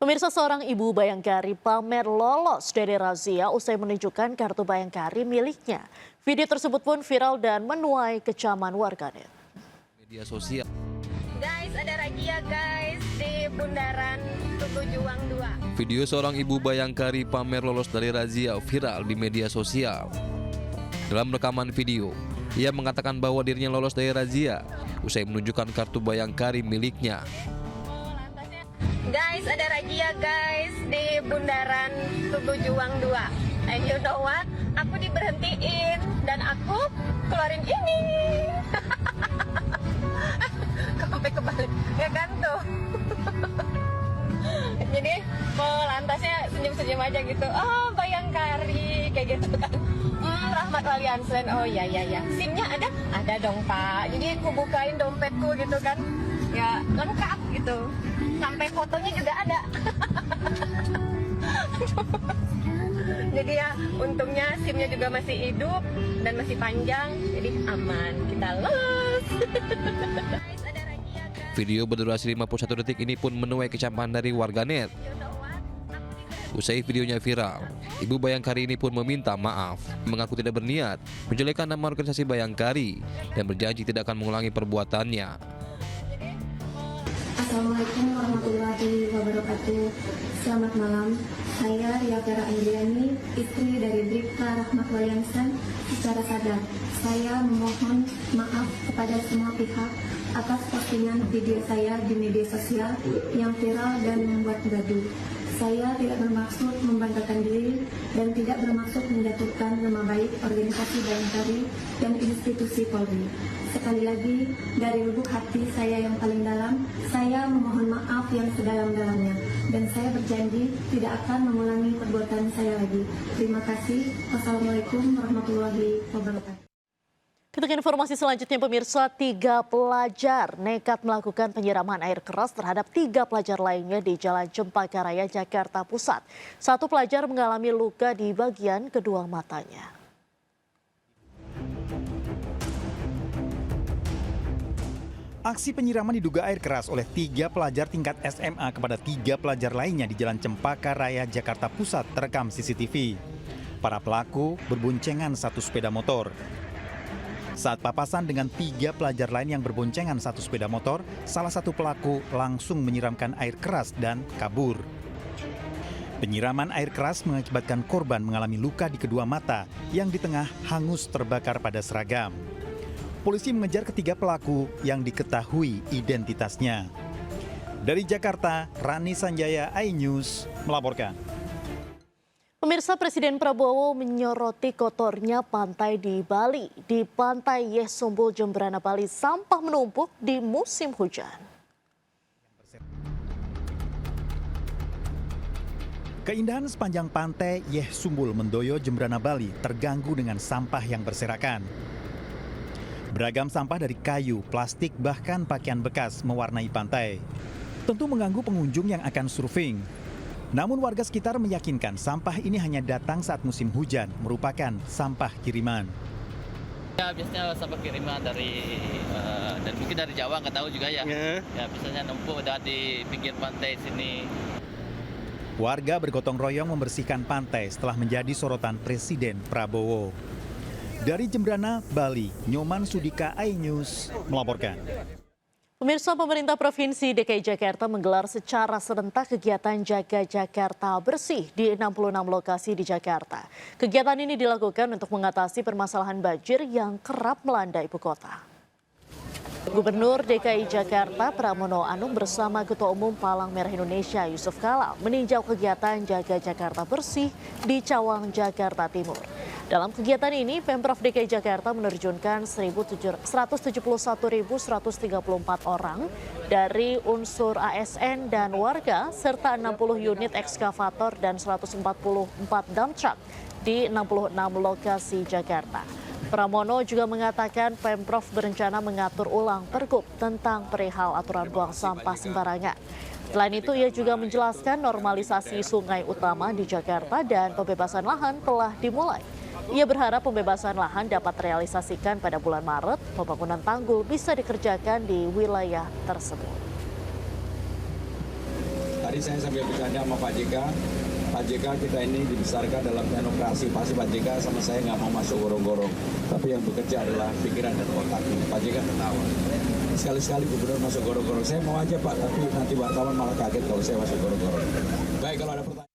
Pemirsa, seorang ibu Bayangkari pamer lolos dari razia usai menunjukkan kartu Bayangkari miliknya. Video tersebut pun viral dan menuai kecaman warganet. Media sosial. Guys, ada razia guys di Bundaran Tugu Juang 2. Video seorang ibu Bayangkari pamer lolos dari razia viral di media sosial. Dalam rekaman video, ia mengatakan bahwa dirinya lolos dari razia usai menunjukkan kartu Bayangkari miliknya. Guys, ada razia guys di Bundaran Tugu Juang 2. And you know what? Aku diberhentiin dan aku keluarin ini. Sampai kebalik, ya kan tuh. Jadi lantasnya senyum-senyum aja gitu. Oh, Bayangkari kayak gitu kan. Rahmat Waliansen. Oh ya. SIM-nya ada? Ada dong Pak. Jadi aku bukain dompetku gitu kan. Ya lengkap gitu. Sampai fotonya juga ada. Jadi ya untungnya SIM-nya juga masih hidup dan masih panjang. Jadi aman, kita lolos. Video berdurasi 51 detik ini pun menuai kecaman dari warganet. Usai videonya viral, Ibu Bayangkari ini pun meminta maaf, mengaku tidak berniat menjelekkan nama organisasi Bayangkari dan berjanji tidak akan mengulangi perbuatannya. Assalamualaikum warahmatullahi wabarakatuh. Selamat malam. Saya Ria Vera Andriani, istri dari Bribka Rahmat Waliansen. Secara sadar, saya memohon maaf kepada semua pihak atas postingan video saya di media sosial yang viral dan membuat gaduh. Saya tidak bermaksud membanggakan diri dan tidak bermaksud menjatuhkan nama baik organisasi Bayangkari dan institusi Polri. Sekali lagi, dari lubuk hati saya yang paling dalam, saya memohon maaf yang sedalam-dalamnya. Dan saya berjanji tidak akan mengulangi perbuatan saya lagi. Terima kasih. Wassalamualaikum warahmatullahi wabarakatuh. Kita ke informasi selanjutnya, pemirsa. 3 pelajar nekat melakukan penyiraman air keras terhadap 3 pelajar lainnya di Jalan Cempaka Raya, Jakarta Pusat. 1 pelajar mengalami luka di bagian kedua matanya. Aksi penyiraman diduga air keras oleh 3 pelajar tingkat SMA kepada 3 pelajar lainnya di Jalan Cempaka Raya, Jakarta Pusat terekam CCTV. Para pelaku berboncengan 1 sepeda motor. Saat papasan dengan 3 pelajar lain yang berboncengan 1 sepeda motor, salah satu pelaku langsung menyiramkan air keras dan kabur. Penyiraman air keras mengakibatkan korban mengalami luka di kedua mata yang di tengah hangus terbakar pada seragam. Polisi mengejar ketiga pelaku yang diketahui identitasnya. Dari Jakarta, Rani Sanjaya, iNews melaporkan. Pemirsa, Presiden Prabowo menyoroti kotornya pantai di Bali. Di Pantai Yesumbul, Jemberana, Bali, sampah menumpuk di musim hujan. Keindahan sepanjang pantai Yesumbul Mendoyo, Jemberana, Bali terganggu dengan sampah yang berserakan. Beragam sampah dari kayu, plastik, bahkan pakaian bekas mewarnai pantai. Tentu mengganggu pengunjung yang akan surfing. Namun warga sekitar meyakinkan sampah ini hanya datang saat musim hujan, merupakan sampah kiriman. Ya biasanya sampah kiriman dari dan mungkin dari Jawa, nggak tahu juga ya. Ya biasanya numpuk udah di pinggir pantai sini. Warga bergotong royong membersihkan pantai setelah menjadi sorotan Presiden Prabowo. Dari Jemberana, Bali, Nyoman Sudika, iNews melaporkan. Pemirsa, pemerintah Provinsi DKI Jakarta menggelar secara serentak kegiatan Jaga Jakarta Bersih di 66 lokasi di Jakarta. Kegiatan ini dilakukan untuk mengatasi permasalahan banjir yang kerap melanda ibu kota. Gubernur DKI Jakarta Pramono Anung bersama Ketua Umum Palang Merah Indonesia Yusuf Kala meninjau kegiatan Jaga Jakarta Bersih di Cawang, Jakarta Timur. Dalam kegiatan ini, Pemprov DKI Jakarta menerjunkan 171.134 orang dari unsur ASN dan warga, serta 60 unit ekskavator dan 144 dump truck di 66 lokasi Jakarta. Pramono juga mengatakan Pemprov berencana mengatur ulang Pergub tentang perihal aturan buang sampah sembarangan. Selain itu, ia juga menjelaskan normalisasi sungai utama di Jakarta dan pembebasan lahan telah dimulai. Ia berharap pembebasan lahan dapat terrealisasikan pada bulan Maret. Pembangunan tanggul bisa dikerjakan di wilayah tersebut. Tadi saya sambil bercanda sama Pak JK. Pak JK kita ini dibesarkan dalam demokrasi. Pasti Pak JK sama saya nggak mau masuk gorong-gorong. Tapi yang bekerja adalah pikiran dan otak. Pak JK tertawa. Sekali-sekali gubernur masuk gorong-gorong. Saya mau aja Pak, tapi nanti wartawan malah kaget kalau saya masuk gorong-gorong. Baik, kalau ada pertanyaan.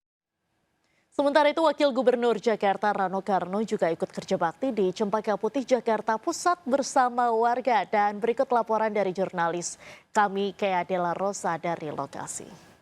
Sementara itu, Wakil Gubernur Jakarta Rano Karno juga ikut kerja bakti di Cempaka Putih, Jakarta Pusat bersama warga. Dan berikut laporan dari jurnalis kami, Kea Dela Rosa dari lokasi.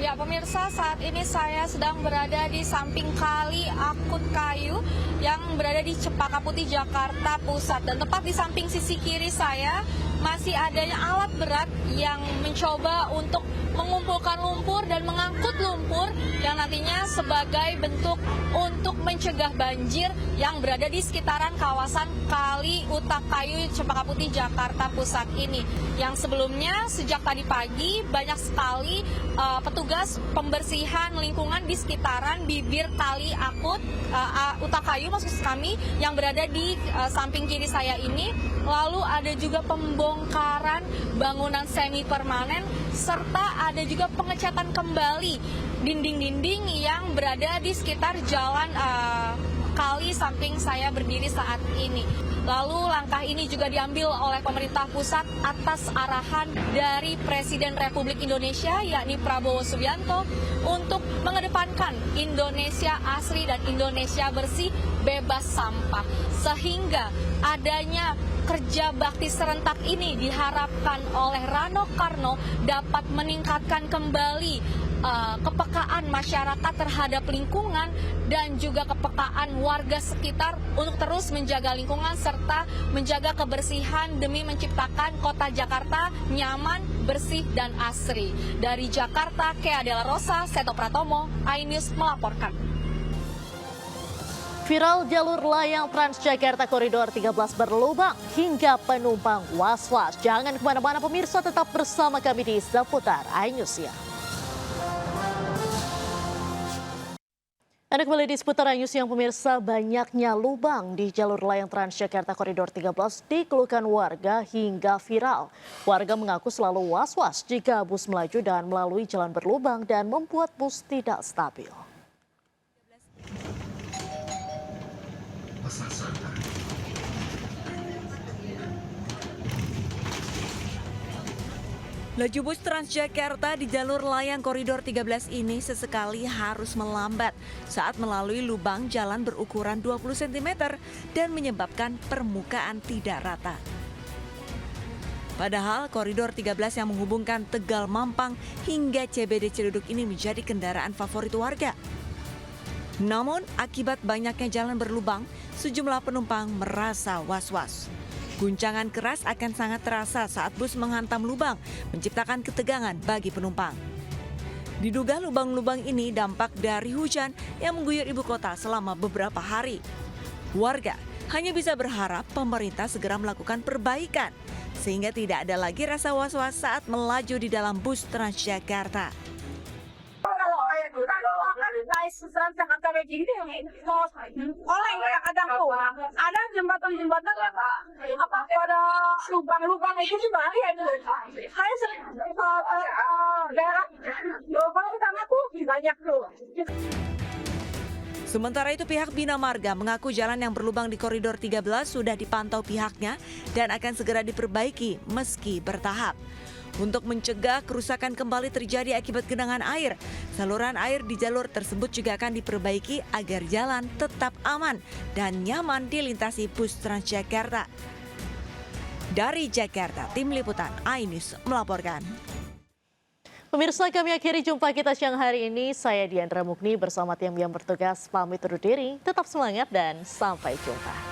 Ya pemirsa, saat ini saya sedang berada di samping Kali Akut Kayu yang berada di Cempaka Putih, Jakarta Pusat. Dan tepat di samping sisi kiri saya masih adanya alat berat yang mencoba untuk mengumpulkan lumpur dan mengangkut lumpur yang nantinya sebagai bentuk untuk mencegah banjir yang berada di sekitaran kawasan Kali Utak Kayu Cempaka Putih, Jakarta Pusat ini. Yang sebelumnya sejak tadi pagi banyak sekali petugas pembersihan lingkungan di sekitaran bibir Kali Akut Utak Kayu maksud kami yang berada di samping kiri saya ini. Lalu ada juga pembongkaran bangunan semi permanen serta ada juga pengecatan kembali dinding-dinding yang berada di sekitar jalan kali samping saya berdiri saat ini. Lalu langkah ini juga diambil oleh pemerintah pusat atas arahan dari Presiden Republik Indonesia yakni Prabowo Subianto untuk mengedepankan Indonesia asri dan Indonesia bersih bebas sampah. Sehingga adanya kerja bakti serentak ini diharapkan oleh Rano Karno dapat meningkatkan kembali kepekaan masyarakat terhadap lingkungan dan juga kepekaan warga sekitar untuk terus menjaga lingkungan serta menjaga kebersihan demi menciptakan kota Jakarta nyaman, bersih, dan asri. Dari Jakarta, Kea Dela Rosa, Seto Pratomo, iNews melaporkan. Viral jalur layang Transjakarta Koridor 13 berlubang hingga penumpang was-was. Jangan kemana-mana pemirsa, tetap bersama kami di seputar iNews ya. Anda kembali di seputar iNews yang pemirsa, banyaknya lubang di jalur layang Transjakarta Koridor 13 dikeluhkan warga hingga viral. Warga mengaku selalu was-was jika bus melaju dan melalui jalan berlubang dan membuat bus tidak stabil. Laju bus Transjakarta di jalur layang Koridor 13 ini sesekali harus melambat saat melalui lubang jalan berukuran 20 cm dan menyebabkan permukaan tidak rata. Padahal Koridor 13 yang menghubungkan Tegal Mampang hingga CBD Ciledug ini menjadi kendaraan favorit warga. Namun akibat banyaknya jalan berlubang, sejumlah penumpang merasa was-was. Guncangan keras akan sangat terasa saat bus menghantam lubang, menciptakan ketegangan bagi penumpang. Diduga lubang-lubang ini dampak dari hujan yang mengguyur ibu kota selama beberapa hari. Warga hanya bisa berharap pemerintah segera melakukan perbaikan, sehingga tidak ada lagi rasa was-was saat melaju di dalam bus Transjakarta. Jakarta begini oleh kadang tuh ada jembatan apa pada lubang itu di Bali ada daerah lubang utama tuh banyak tuh. Sementara itu pihak Bina Marga mengaku jalan yang berlubang di Koridor 13 sudah dipantau pihaknya dan akan segera diperbaiki meski bertahap. Untuk mencegah kerusakan kembali terjadi akibat genangan air, saluran air di jalur tersebut juga akan diperbaiki agar jalan tetap aman dan nyaman dilintasi bus Transjakarta. Dari Jakarta, Tim Liputan iNews melaporkan. Pemirsa, kami akhiri jumpa kita siang hari ini. Saya Diandra Mukni bersama tim yang bertugas pamit undur diri. Tetap semangat dan sampai jumpa.